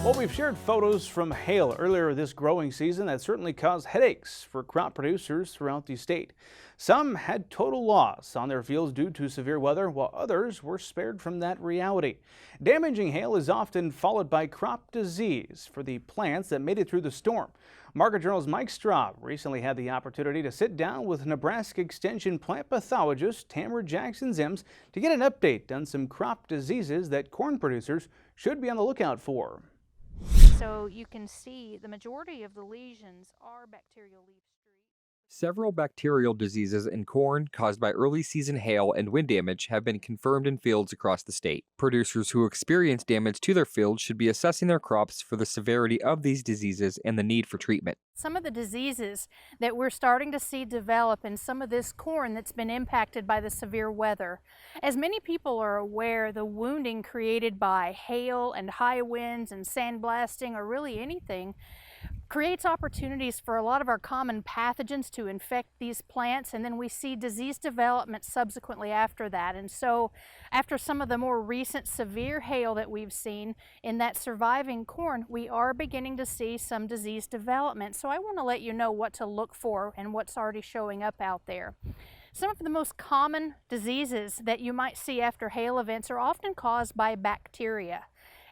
Well, we've shared photos from hail earlier this growing season that certainly caused headaches for crop producers throughout the state. Some had total loss on their fields due to severe weather, while others were spared from that reality. Damaging hail is often followed by crop disease for the plants that made it through the storm. Market Journal's Mike Straub recently had the opportunity to sit down with Nebraska Extension plant pathologist Tamra Jackson-Ziems to get an update on some crop diseases that corn producers should be on the lookout for. So you can see the majority of the lesions are bacterial leaf streak. Several bacterial diseases in corn caused by early season hail and wind damage have been confirmed in fields across the state. Producers who experience damage to their fields should be assessing their crops for the severity of these diseases and the need for treatment. Some of the diseases that we're starting to see develop in some of this corn that's been impacted by the severe weather. As many people are aware, the wounding created by hail and high winds and sandblasting or really anything creates opportunities for a lot of our common pathogens to infect these plants, and then we see disease development subsequently after that. And so after some of the more recent severe hail that we've seen in that surviving corn, we are beginning to see some disease development. So I want to let you know what to look for and what's already showing up out there. Some of the most common diseases that you might see after hail events are often caused by bacteria.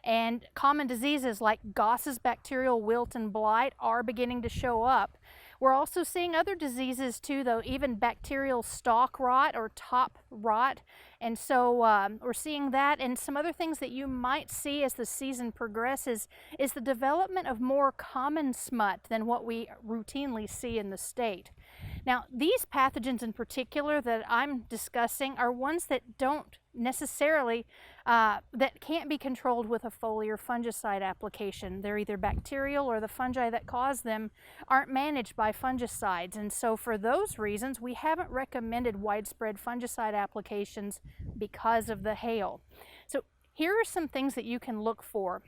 And common diseases like Goss's bacterial wilt and blight are beginning to show up. We're also seeing other diseases too, though, even bacterial stalk rot or top rot. And so we're seeing that, and some other things that you might see as the season progresses is the development of more common smut than what we routinely see in the state. Now, these pathogens in particular that I'm discussing are ones that don't necessarily, that can't be controlled with a foliar fungicide application. They're either bacterial or the fungi that cause them aren't managed by fungicides. And so for those reasons, we haven't recommended widespread fungicide applications because of the hail. So here are some things that you can look for.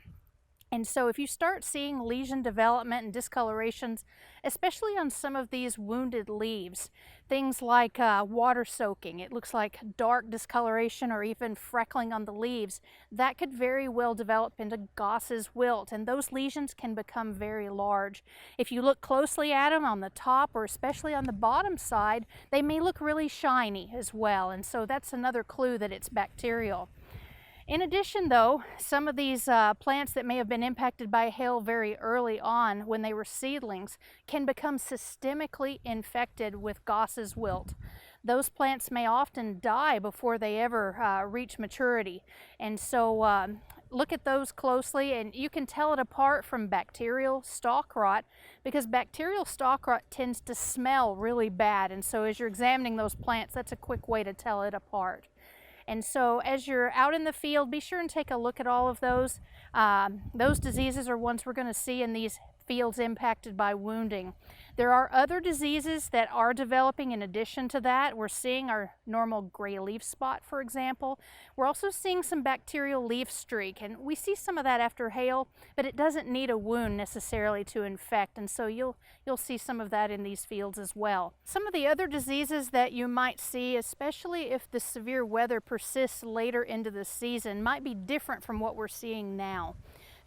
And so if you start seeing lesion development and discolorations, especially on some of these wounded leaves, things like water soaking, it looks like dark discoloration or even freckling on the leaves, that could very well develop into Goss's wilt, and those lesions can become very large. If you look closely at them on the top or especially on the bottom side, they may look really shiny as well, and so that's another clue that it's bacterial. In addition, though, some of these plants that may have been impacted by hail very early on when they were seedlings can become systemically infected with Goss's wilt. Those plants may often die before they ever reach maturity. And so look at those closely, and you can tell it apart from bacterial stalk rot because bacterial stalk rot tends to smell really bad. And so as you're examining those plants, that's a quick way to tell it apart. And so as you're out in the field, be sure and take a look at all of those. Those diseases are ones we're going to see in these fields impacted by wounding. There are other diseases that are developing in addition to that. We're seeing our normal gray leaf spot, for example. We're also seeing some bacterial leaf streak, and we see some of that after hail, but it doesn't need a wound necessarily to infect, and so you'll see some of that in these fields as well. Some of the other diseases that you might see, especially if the severe weather persists later into the season, might be different from what we're seeing now.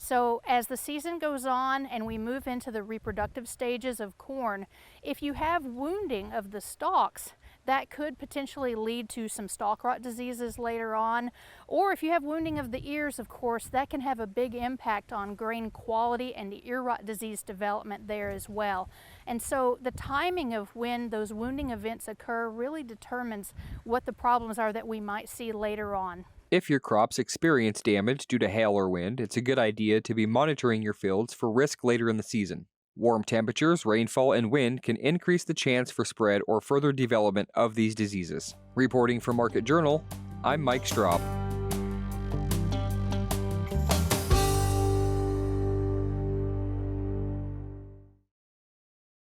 So as the season goes on and we move into the reproductive stages of corn, if you have wounding of the stalks, that could potentially lead to some stalk rot diseases later on. Or if you have wounding of the ears, of course, that can have a big impact on grain quality and the ear rot disease development there as well. And so the timing of when those wounding events occur really determines what the problems are that we might see later on. If your crops experience damage due to hail or wind, it's a good idea to be monitoring your fields for risk later in the season. Warm temperatures, rainfall, and wind can increase the chance for spread or further development of these diseases. Reporting for Market Journal, I'm Mike Straub.